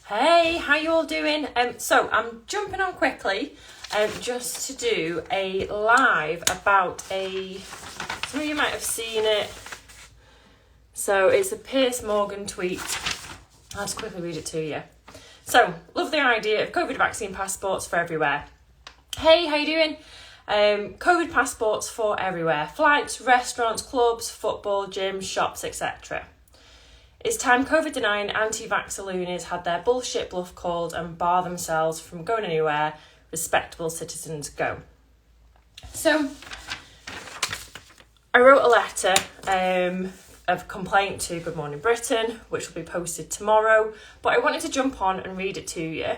Hey, how you all doing? So I'm jumping on quickly just to do a live about some of you might have seen it. So it's a Piers Morgan tweet. I'll just quickly read it to you. So, love the idea of COVID vaccine passports for everywhere. Hey, how you doing? COVID passports for everywhere. Flights, restaurants, clubs, football, gyms, shops, etc. It's time COVID-denying anti-vaxxer loonies had their bullshit bluff called and bar themselves from going anywhere. Respectable citizens go. So, I wrote a letter of complaint to Good Morning Britain, which will be posted tomorrow. But I wanted to jump on and read it to you.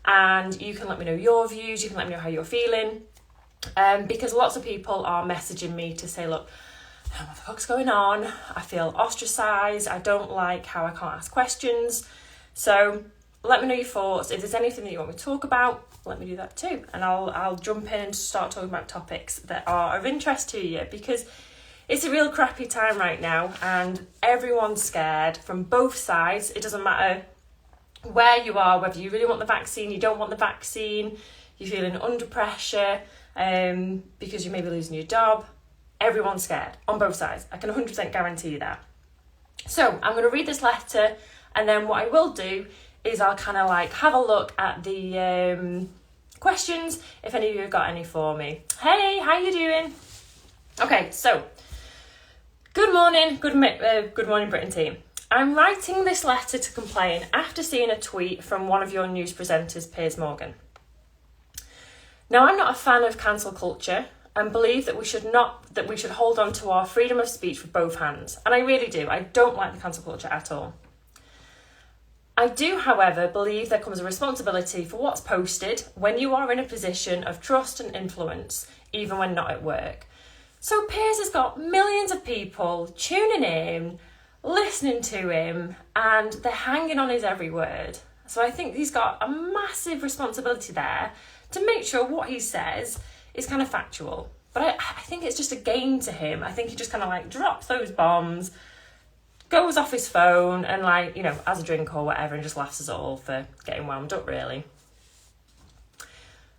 And you can let me know your views. You can let me know how you're feeling. Because lots of people are messaging me to say, look, what the fuck's going on? I feel ostracised. I don't like how I can't ask questions. So let me know your thoughts. If there's anything that you want me to talk about, let me do that too. And I'll jump in and start talking about topics that are of interest to you, because it's a real crappy time right now and everyone's scared from both sides. It doesn't matter where you are, whether you really want the vaccine, you don't want the vaccine, you're feeling under pressure because you may be losing your job. Everyone's scared on both sides. I can 100% guarantee you that. So I'm going to read this letter, and then what I will do is I'll kind of like have a look at the questions, if any of you have got any for me. Hey, how you doing? Okay, so good morning, good morning Britain team. I'm writing this letter to complain after seeing a tweet from one of your news presenters, Piers Morgan. Now, I'm not a fan of cancel culture and believe that we should hold on to our freedom of speech with both hands. And I really do. I don't like the cancel culture at all. I do, however, believe there comes a responsibility for what's posted when you are in a position of trust and influence, even when not at work. So Piers has got millions of people tuning in, listening to him, and they're hanging on his every word. So I think he's got a massive responsibility there to make sure what he says is kind of factual. But I think it's just a game to him. I think he just kind of like drops those bombs, goes off his phone and like, you know, has a drink or whatever and just laughs us all for getting wound up, really.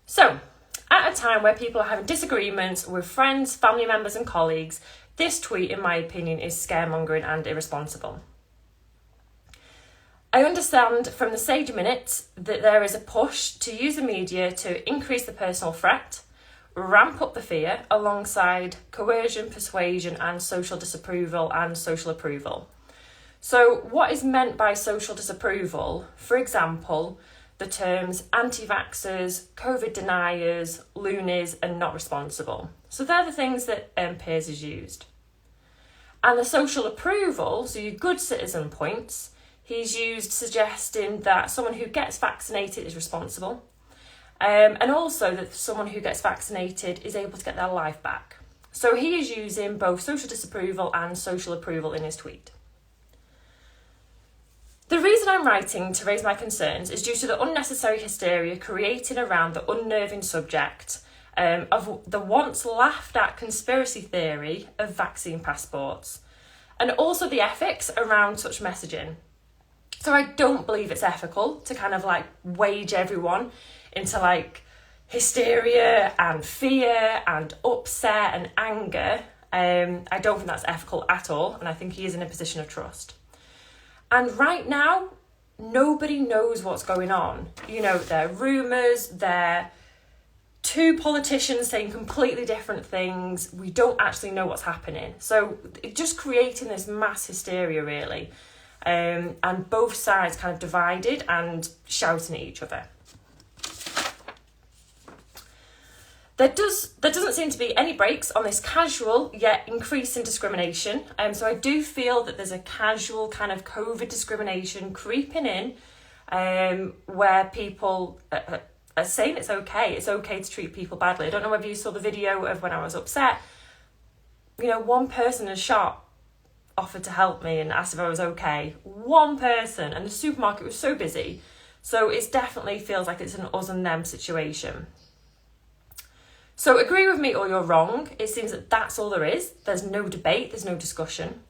So, at a time where people are having disagreements with friends, family members and colleagues, this tweet, in my opinion, is scaremongering and irresponsible. I understand from the Sage Minutes that there is a push to use the media to increase the personal threat, ramp up the fear alongside coercion, persuasion and social disapproval and social approval. So what is meant by social disapproval? For example, the terms anti-vaxxers, COVID deniers, loonies and not responsible. So they're the things that Piers has used. And the social approval, so your good citizen points, he's used suggesting that someone who gets vaccinated is responsible, and also that someone who gets vaccinated is able to get their life back. So he is using both social disapproval and social approval in his tweet. The reason I'm writing to raise my concerns is due to the unnecessary hysteria created around the unnerving subject of the once laughed at conspiracy theory of vaccine passports, and also the ethics around such messaging. So I don't believe it's ethical to kind of like wage everyone into like hysteria and fear and upset and anger. I don't think that's ethical at all, and I think he is in a position of trust. And right now, nobody knows what's going on. You know, there are rumours, there are two politicians saying completely different things. We don't actually know what's happening. So it's just creating this mass hysteria, really. And both sides kind of divided and shouting at each other. There doesn't seem to be any breaks on this casual yet increasing discrimination. So I do feel that there's a casual kind of COVID discrimination creeping in, where people are saying it's okay to treat people badly. I don't know whether you saw the video of when I was upset. You know, one person in a shop offered to help me and asked if I was okay. One person, and the supermarket was so busy. So it definitely feels like it's an us and them situation. So agree with me or you're wrong. It seems that that's all there is. There's no debate, there's no discussion.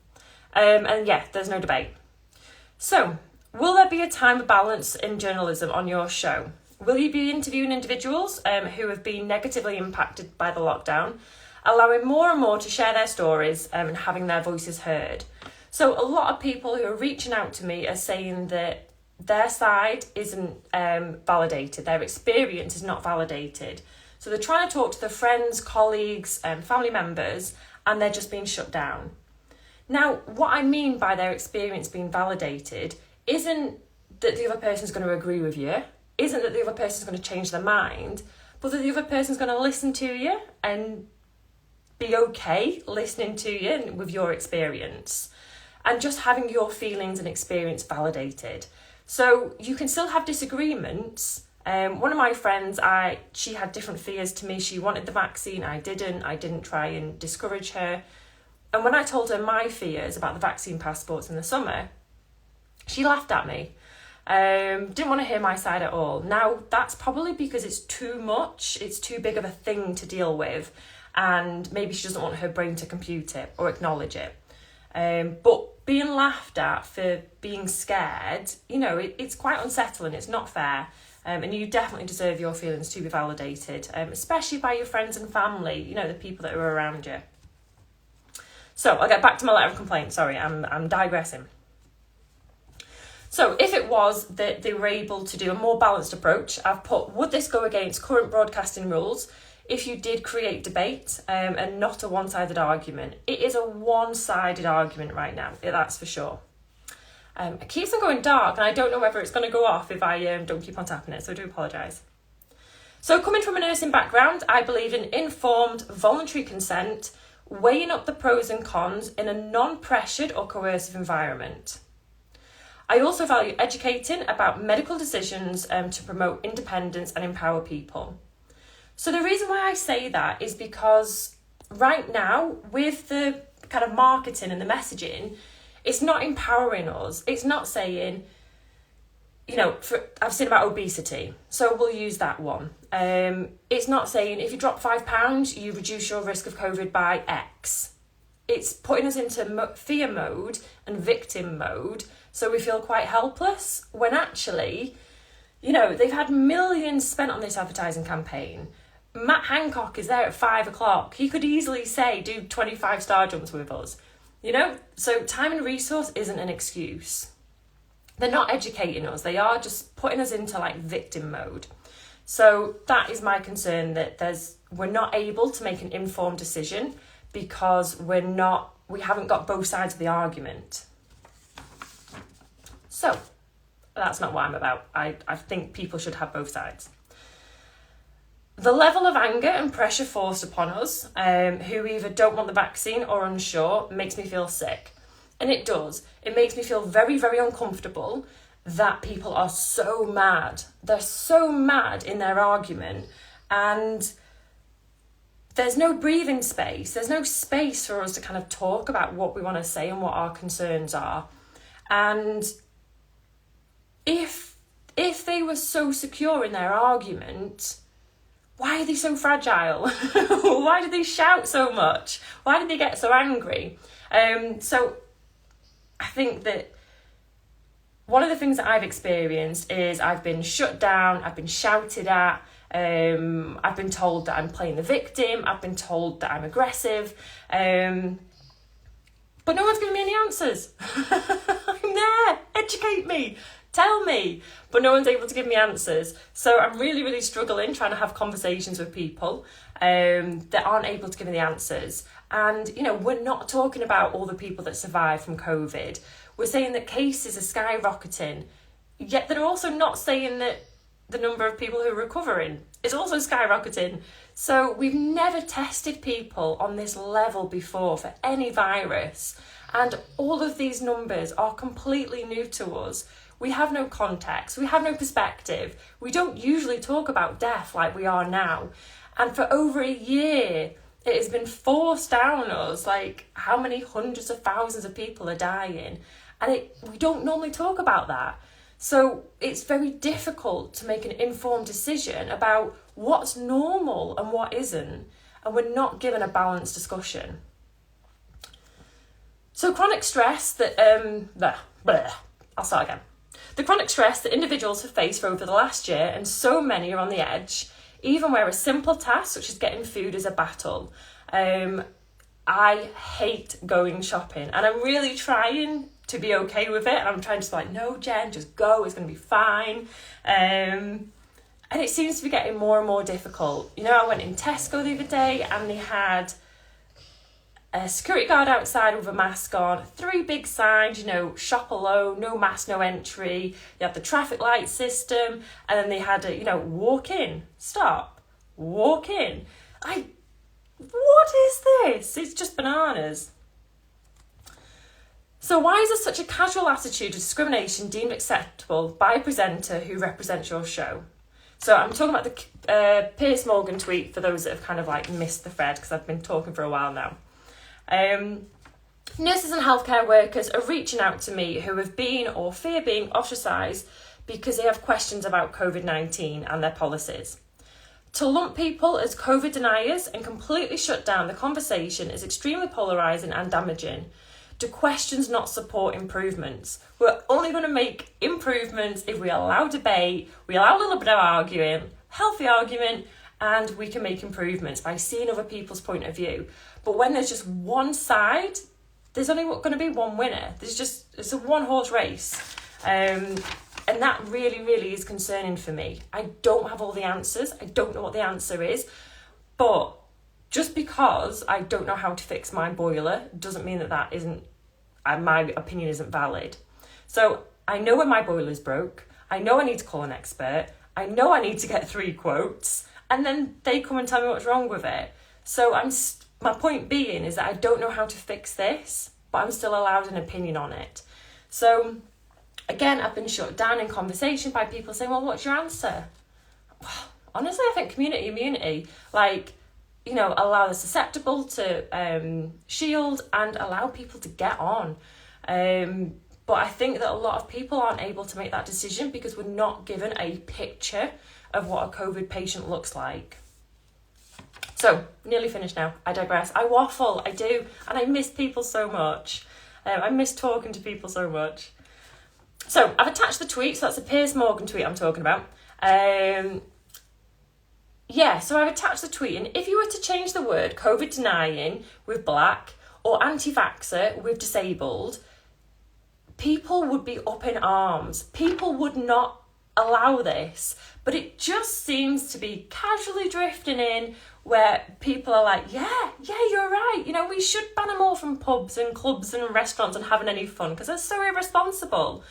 And yeah, there's no debate. So Will there be a time of balance in journalism on your show? Will you be interviewing individuals who have been negatively impacted by the lockdown, allowing more and more to share their stories and having their voices heard? So a lot of people who are reaching out to me are saying that their side isn't validated, their experience is not validated. So they're trying to talk to their friends, colleagues, family members, and they're just being shut down. Now, what I mean by their experience being validated isn't that the other person's going to agree with you, isn't that the other person's going to change their mind, but that the other person's going to listen to you and be okay listening to you with your experience and just having your feelings and experience validated. So you can still have disagreements. One of my friends, she had different fears to me. She wanted the vaccine, I didn't try and discourage her. And when I told her my fears about the vaccine passports in the summer, she laughed at me. Didn't want to hear my side at all. Now, that's probably because it's too much, it's too big of a thing to deal with, and maybe she doesn't want her brain to compute it or acknowledge it. But being laughed at for being scared, it's quite unsettling, it's not fair. And you definitely deserve your feelings to be validated, especially by your friends and family, the people that are around you. So I'll get back to my letter of complaint. Sorry, I'm digressing. So if it was that they were able to do a more balanced approach, I've put, would this go against current broadcasting rules if you did create debate and not a one-sided argument? It is a one-sided argument right now, that's for sure. It keeps on going dark and I don't know whether it's going to go off if I don't keep on tapping it, so I do apologise. So coming from a nursing background, I believe in informed, voluntary consent, weighing up the pros and cons in a non-pressured or coercive environment. I also value educating about medical decisions to promote independence and empower people. So the reason why I say that is because right now, with the kind of marketing and the messaging, it's not empowering us. It's not saying, I've seen about obesity, so we'll use that one. It's not saying if you drop 5 pounds, you reduce your risk of COVID by X. It's putting us into fear mode and victim mode, so we feel quite helpless, when actually, they've had millions spent on this advertising campaign. Matt Hancock is there at 5 o'clock. He could easily say, do 25 star jumps with us. So time and resource isn't an excuse. They're not educating us. They are just putting us into victim mode. So that is my concern, that we're not able to make an informed decision because we haven't got both sides of the argument. So that's not what I'm about. I think people should have both sides. The level of anger and pressure forced upon us, who either don't want the vaccine or unsure, makes me feel sick. And it does. It makes me feel very, very uncomfortable that people are so mad. They're so mad in their argument, and there's no breathing space. There's no space for us to kind of talk about what we want to say and what our concerns are. And if they were so secure in their argument, why are they so fragile? Why do they shout so much? Why did they get so angry? So I think that one of the things that I've experienced is I've been shut down, I've been shouted at, I've been told that I'm playing the victim, I've been told that I'm aggressive, but no one's giving me any answers. I'm there, educate me, tell me, but no one's able to give me answers. So I'm really, really struggling trying to have conversations with people that aren't able to give me the answers. And, we're not talking about all the people that survived from COVID. We're saying that cases are skyrocketing, yet they're also not saying that the number of people who are recovering is also skyrocketing. So we've never tested people on this level before for any virus. And all of these numbers are completely new to us. We have no context, we have no perspective. We don't usually talk about death like we are now. And for over a year, it has been forced down us, how many hundreds of thousands of people are dying. And we don't normally talk about that. So it's very difficult to make an informed decision about what's normal and what isn't. And we're not given a balanced discussion. So chronic stress I'll start again. The chronic stress that individuals have faced over the last year, and so many are on the edge, even where a simple task such as getting food is a battle. I hate going shopping, and I'm really trying to be okay with it. And I'm trying to be like, no, Jen, just go. It's going to be fine. And it seems to be getting more and more difficult. You know, I went in Tesco the other day and they had a security guard outside with a mask on, 3 big signs, you know, shop alone, no mask, no entry. They had the traffic light system, and then they had a, you know, walk in, stop, walk in. What is this? It's just bananas. So why is there such a casual attitude of discrimination deemed acceptable by a presenter who represents your show? So I'm talking about the Piers Morgan tweet for those that have kind of like missed the thread, because I've been talking for a while now. Nurses and healthcare workers are reaching out to me who have been or fear being ostracised because they have questions about COVID-19 and their policies. To lump people as COVID deniers and completely shut down the conversation is extremely polarising and damaging. Do questions not support improvements? We're only going to make improvements if we allow debate, we allow a little bit of arguing, healthy argument, and we can make improvements by seeing other people's point of view. But when there's just one side, there's only going to be one winner. It's a one-horse race. And that really, really is concerning for me. I don't have all the answers. I don't know what the answer is. But just because I don't know how to fix my boiler doesn't mean that isn't, my opinion isn't valid. So I know when my boiler's broke. I know I need to call an expert. I know I need to get 3 quotes. And then they come and tell me what's wrong with it. So my point being is that I don't know how to fix this, but I'm still allowed an opinion on it. So again, I've been shut down in conversation by people saying, well, what's your answer? Well, honestly, I think community immunity, like, you know, allow the susceptible to shield and allow people to get on. But I think that a lot of people aren't able to make that decision because we're not given a picture of what a COVID patient looks like. So, nearly finished now. I digress. I waffle, I do, and I miss people so much. I miss talking to people so much. So, I've attached the tweet, so that's a Piers Morgan tweet I'm talking about. So I've attached the tweet, and if you were to change the word COVID denying with black or anti-vaxxer with disabled, people would be up in arms. People would not allow this, but it just seems to be casually drifting in where people are like, yeah, you're right. You know, we should ban them all from pubs and clubs and restaurants and having any fun because they're so irresponsible.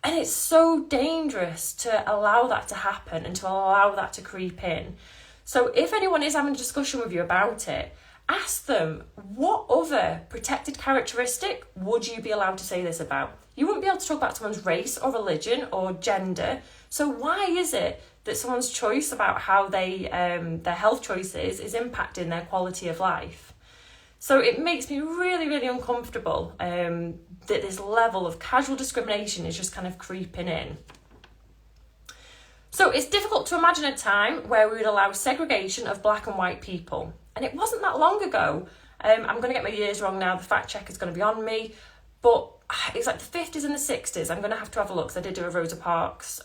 And it's so dangerous to allow that to happen and to allow that to creep in. So if anyone is having a discussion with you about it, ask them, what other protected characteristic would you be allowed to say this about? You wouldn't be able to talk about someone's race or religion or gender. So why is it that someone's choice about how they their health choices is impacting their quality of life? So it makes me really, really uncomfortable that this level of casual discrimination is just kind of creeping in. So it's difficult to imagine a time where we would allow segregation of black and white people. And it wasn't that long ago. I'm going to get my years wrong now. The fact check is going to be on me. But it's like the 50s and the 60s. I'm going to have a look because I did do a Rosa Parks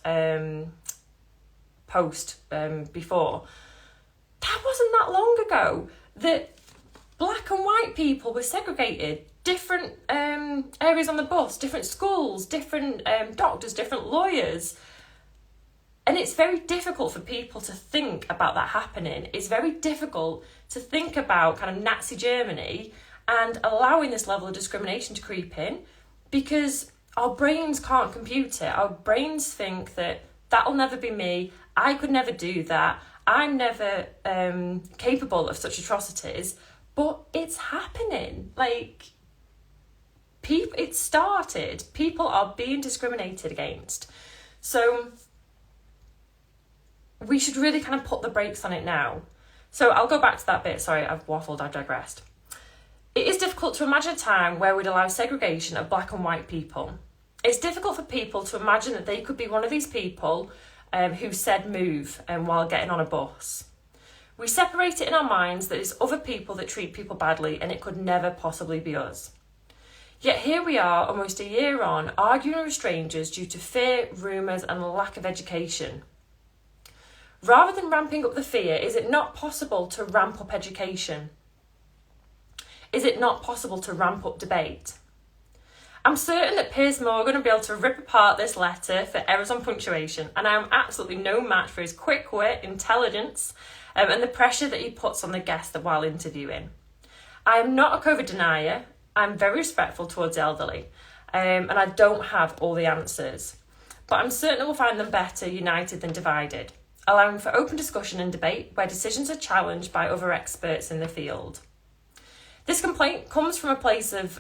post before. That wasn't that long ago that black and white people were segregated. Different areas on the bus, different schools, different doctors, different lawyers. And it's very difficult for people to think about that happening. It's very difficult to think about kind of Nazi Germany and allowing this level of discrimination to creep in because our brains can't compute it. Our brains think that that'll never be me. I could never do that. I'm never capable of such atrocities. But it's happening. Like, it started. People are being discriminated against. So we should really kind of put the brakes on it now. So I'll go back to that bit. Sorry, I've waffled, I've digressed. It is difficult to imagine a time where we'd allow segregation of black and white people. It's difficult for people to imagine that they could be one of these people who said move while getting on a bus. We separate it in our minds that it's other people that treat people badly and it could never possibly be us. Yet here we are, almost a year on, arguing with strangers due to fear, rumours and lack of education. Rather than ramping up the fear, is it not possible to ramp up education? Is it not possible to ramp up debate? I'm certain that Piers Morgan will be able to rip apart this letter for errors on punctuation, and I am absolutely no match for his quick wit, intelligence, and the pressure that he puts on the guest while interviewing. I am not a COVID denier. I'm very respectful towards the elderly, and I don't have all the answers. But I'm certain we'll find them better united than divided, allowing for open discussion and debate where decisions are challenged by other experts in the field. This complaint comes from a place of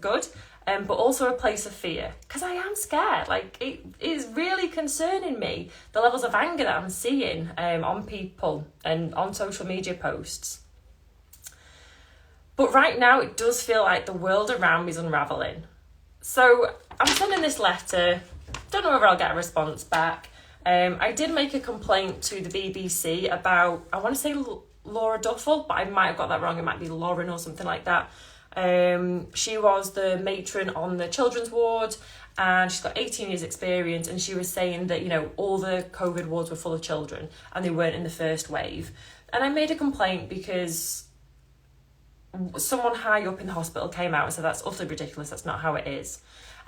good, but also a place of fear, because I am scared. Like, it is really concerning me, the levels of anger that I'm seeing on people and on social media posts. But right now it does feel like the world around me is unravelling. So I'm sending this letter, don't know whether I'll get a response back. I did make a complaint to the BBC about, I want to say Laura Duffel, but I might have got that wrong, it might be Lauren or something like that. She was the matron on the children's ward, and she's got 18 years experience, and she was saying that, you know, all the COVID wards were full of children and they weren't in the first wave. And I made a complaint because someone high up in the hospital came out and said that's utterly ridiculous, that's not how it is.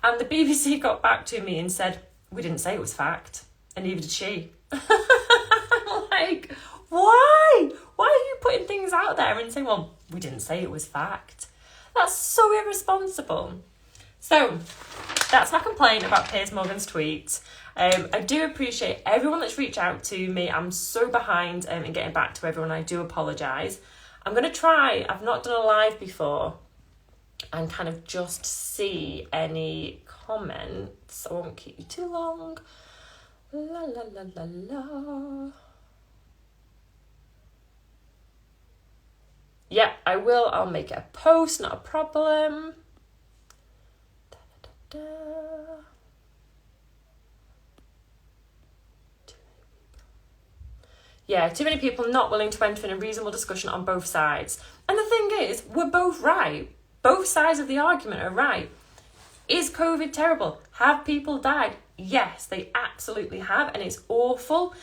And the BBC got back to me and said, we didn't say it was fact, and neither did she. I'm like, why? Why are you putting things out there and saying, well, we didn't say it was fact? That's so irresponsible. So that's my complaint about Piers Morgan's tweet. I do appreciate everyone that's reached out to me. I'm so behind in getting back to everyone. I do apologise. I'm going to try, I've not done a live before, and kind of just see any comments. I won't keep you too long. La la la la la. Yeah, I will. I'll make it a post, not a problem. Da, da, da, da. Yeah, too many people not willing to enter in a reasonable discussion on both sides. And the thing is, we're both right. Both sides of the argument are right. Is COVID terrible? Have people died? Yes, they absolutely have, and it's awful.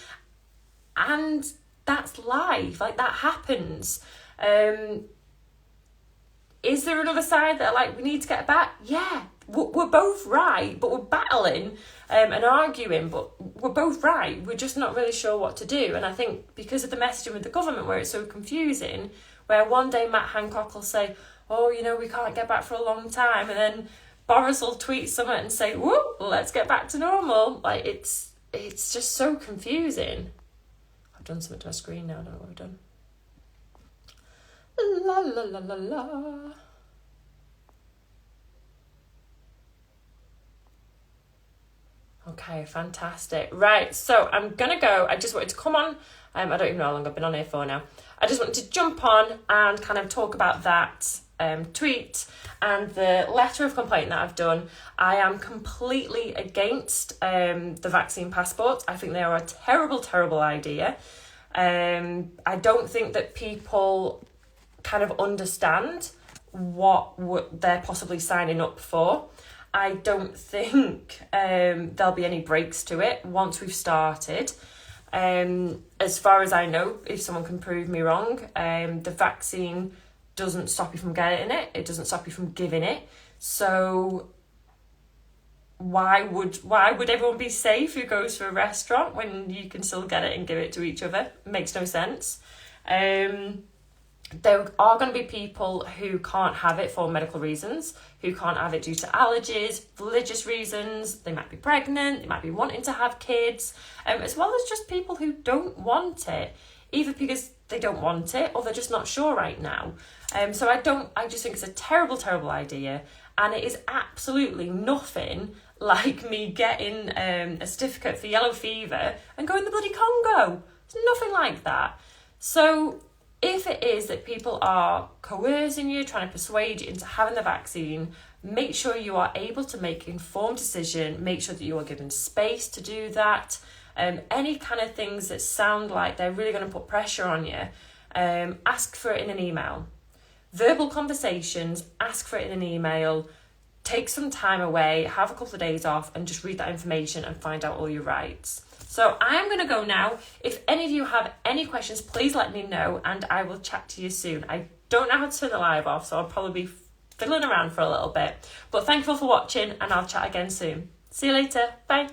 And that's life. Like, that happens. Is there another side that, like, we need to get back? Yeah, we're both right, but we're battling and arguing, but we're both right. We're just not really sure what to do. And I think because of the messaging with the government, where it's so confusing, where one day Matt Hancock will say, oh, you know, we can't get back for a long time, and then Boris will tweet something and say, whoop, let's get back to normal. Like, it's just so confusing. I've done something to my screen now, I don't know what I've done. La la la la la. Okay, fantastic. Right, so I'm gonna go. I just wanted to come on. I don't even know how long I've been on here for now. I just wanted to jump on and kind of talk about that tweet and the letter of complaint that I've done. I am completely against the vaccine passports. I think they are a terrible, terrible idea. I don't think that people kind of understand what they're possibly signing up for. I don't think there'll be any breaks to it once we've started. As far as I know, if someone can prove me wrong, the vaccine doesn't stop you from getting it. It doesn't stop you from giving it. So why would everyone be safe who goes to a restaurant when you can still get it and give it to each other? It makes no sense. There are going to be people who can't have it for medical reasons, who can't have it due to allergies, religious reasons. They might be pregnant, they might be wanting to have kids, as well as just people who don't want it, either because they don't want it or they're just not sure right now. So I just think it's a terrible, terrible idea, and it is absolutely nothing like me getting a certificate for yellow fever and going to the bloody Congo. It's nothing like that. So if it is that people are coercing you, trying to persuade you into having the vaccine, make sure you are able to make an informed decision. Make sure that you are given space to do that. Any kind of things that sound like they're really going to put pressure on you, ask for it in an email. verbal conversations, ask for it in an email, take some time away, have a couple of days off and just read that information and find out all your rights. So I'm going to go now. If any of you have any questions, please let me know and I will chat to you soon. I don't know how to turn the live off, so I'll probably be fiddling around for a little bit. But thankful for watching and I'll chat again soon. See you later. Bye.